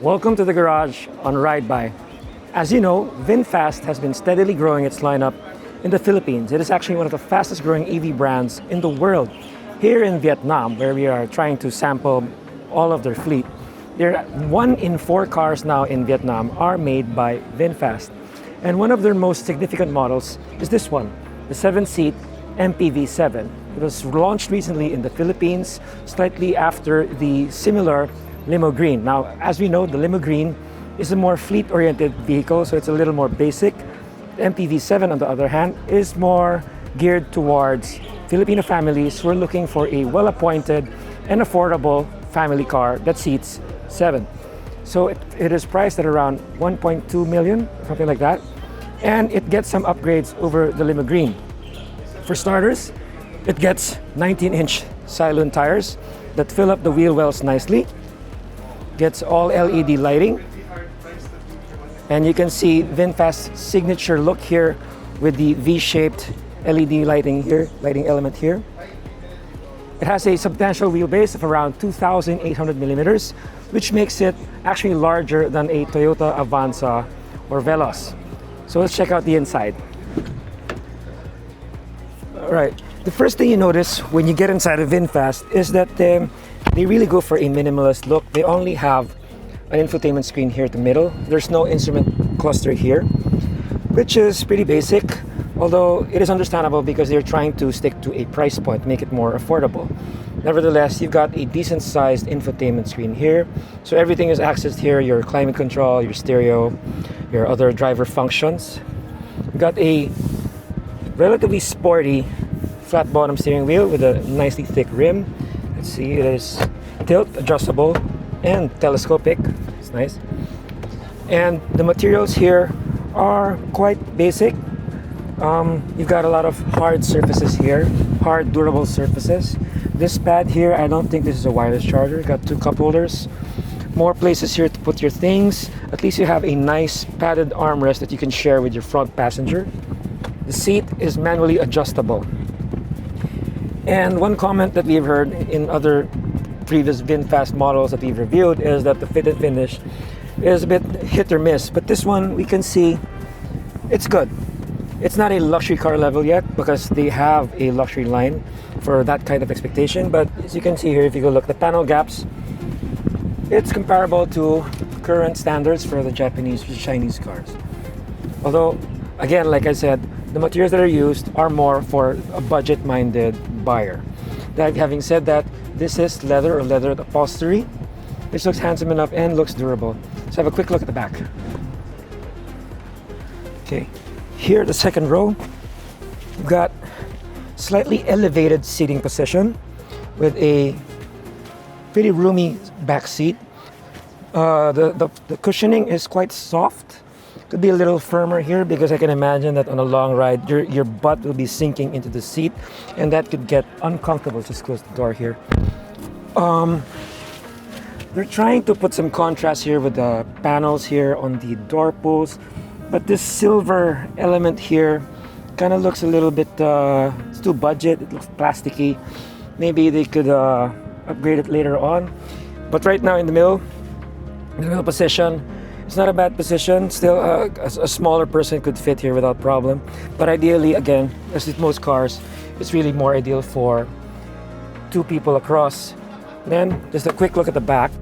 Welcome to the garage on Ride By. As you know, VinFast has been steadily growing its lineup in the Philippines. It is actually one of the fastest growing EV brands in the world. Here in Vietnam, where we are trying to sample all of their fleet, 1 in 4 cars now in Vietnam are made by VinFast. And one of their most significant models is this one, the 7-seat MPV 7. It was launched recently in the Philippines, slightly after the similar Limo Green. Now, as we know, the Limo Green is a more fleet-oriented vehicle, so it's a little more basic. The MPV 7, on the other hand, is more geared towards Filipino families who are looking for a well-appointed and affordable family car that seats 7. So it is priced at around 1.2 million, something like that. And it gets some upgrades over the Limo Green. For starters, it gets 19-inch Silone tires that fill up the wheel wells nicely. Gets all LED lighting. And you can see VinFast's signature look here with the V-shaped LED lighting here, lighting element here. It has a substantial wheelbase of around 2,800 millimeters, which makes it actually larger than a Toyota Avanza or Veloz. So let's check out the inside. All right, the first thing you notice when you get inside of VinFast is that they really go for a minimalist look. They only have an infotainment screen here at the middle. There's no instrument cluster here, which is pretty basic, although it is understandable because they're trying to stick to a price point, make it more affordable. Nevertheless, you've got a decent sized infotainment screen here. So everything is accessed here, your climate control, your stereo, your other driver functions. You've got a relatively sporty flat bottom steering wheel with a nicely thick rim. Let's see, it is tilt adjustable and telescopic. It's nice. And the materials here are quite basic. You've got a lot of hard surfaces here, hard durable surfaces. This pad here, I don't think this is a wireless charger. Got 2 cup holders. More places here to put your things. At least you have a nice padded armrest that you can share with your front passenger. The seat is manually adjustable. And one comment that we've heard in other previous VinFast models that we've reviewed is that the fit and finish is a bit hit or miss. But this one, we can see it's good. It's not a luxury car level yet because they have a luxury line for that kind of expectation. But as you can see here, if you go look, the panel gaps, it's comparable to current standards for the Japanese or Chinese cars. Although, again, like I said, the materials that are used are more for a budget-minded buyer. That having said that, this is leather or leather upholstery, which looks handsome enough and looks durable. Let's have a quick look at the back. Okay, here the second row, you've got slightly elevated seating position with a pretty roomy back seat. The cushioning is quite soft. Could be a little firmer here because I can imagine that on a long ride your butt will be sinking into the seat and that could get uncomfortable. Just close the door here. They're trying to put some contrast here with the panels here on the door pulls, but this silver element here kind of looks a little bit it's too budget. It looks plasticky. Maybe they could upgrade it later on, but right now in the middle position, it's not a bad position. Still, a smaller person could fit here without problem. But ideally, again, as with most cars, it's really more ideal for 2 people across. Then, just a quick look at the back.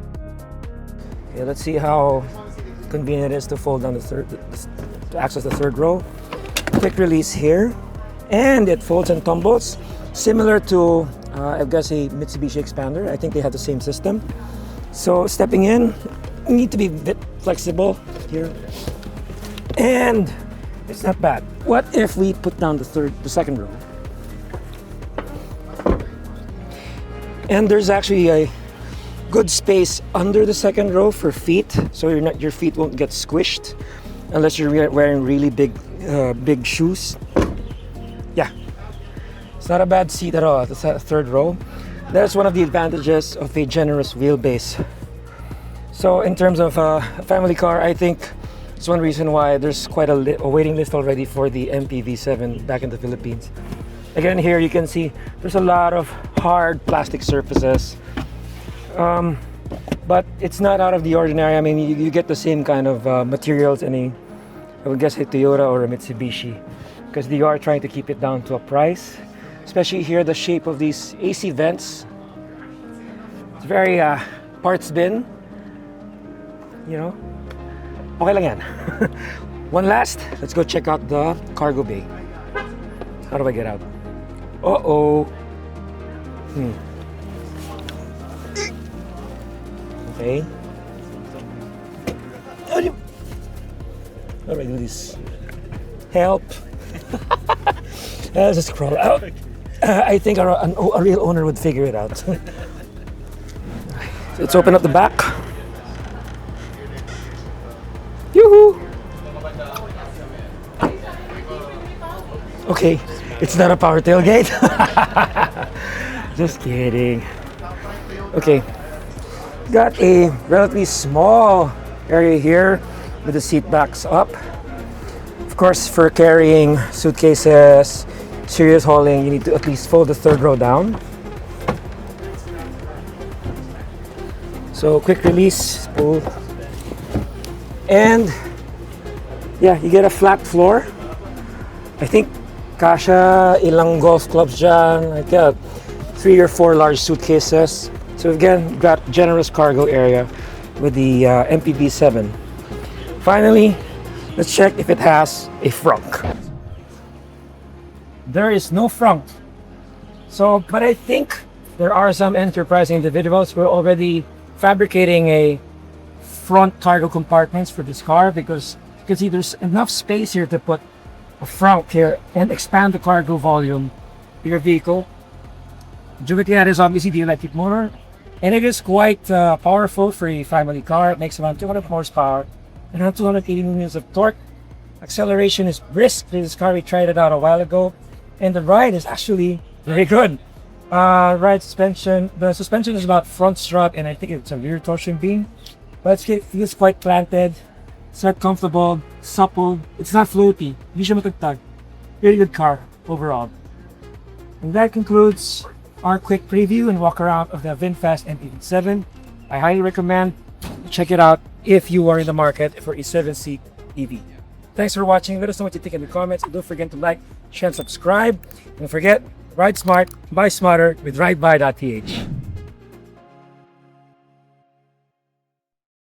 Okay, let's see how convenient it is to fold down to access the third row. Quick release here, and it folds and tumbles, similar to I guess a Mitsubishi Expander. I think they have the same system. So stepping in, you need to be a bit flexible here, and it's not bad. What if we put down the second row? And there's actually a good space under the second row for feet, so your feet won't get squished unless you're wearing really big shoes. Yeah, it's not a bad seat at all. The third row. That's one of the advantages of a generous wheelbase. So in terms of a family car, I think it's one reason why there's quite a waiting list already for the MPV 7 back in the Philippines. Again, here you can see there's a lot of hard plastic surfaces. but it's not out of the ordinary. I mean, you get the same kind of materials in a, I would guess, a Toyota or a Mitsubishi, because they are trying to keep it down to a price. Especially here, the shape of these AC vents. It's very parts bin. You know, okay lang yan. One last, let's go check out the cargo bay. How do I get out? Uh-oh. Okay. How do I do this? Help. Let's just crawl out. I think a real owner would figure it out. So let's open up the back. Yoo-hoo! Okay, it's not a power tailgate. Just kidding. Okay, got a relatively small area here with the seat backs up. Of course, for carrying suitcases, serious hauling, you need to at least fold the third row down. So quick release, pull. And yeah, you get a flat floor. I think kasha ilang golf clubs dyan, like 3 or 4 large suitcases. So again, got generous cargo area with the MPV 7. Finally, let's check if it has a frunk. There is no frunk. So, but I think there are some enterprising individuals who are already fabricating a front cargo compartments for this car, because you can see there's enough space here to put a frunk here and expand the cargo volume of your vehicle. Duty that is obviously the electric motor, and it is quite powerful for a family car. It makes around 200 horsepower and around 280 newtons of torque. Acceleration is brisk for this car. We tried it out a while ago, and the ride is actually very good. Ride suspension, the suspension is about front strut, and I think it's a rear torsion beam, but it feels quite planted. It's not comfortable, supple. It's not floaty. Hindi siya matagtag. Very good car overall. And that concludes our quick preview and walk around of the VinFast MPV 7. I highly recommend check it out if you are in the market for a 7-seat EV. Thanks for watching. Let us know what you think in the comments. And don't forget to like, share, and subscribe. And don't forget, ride smart, buy smarter with ridebuy.ph.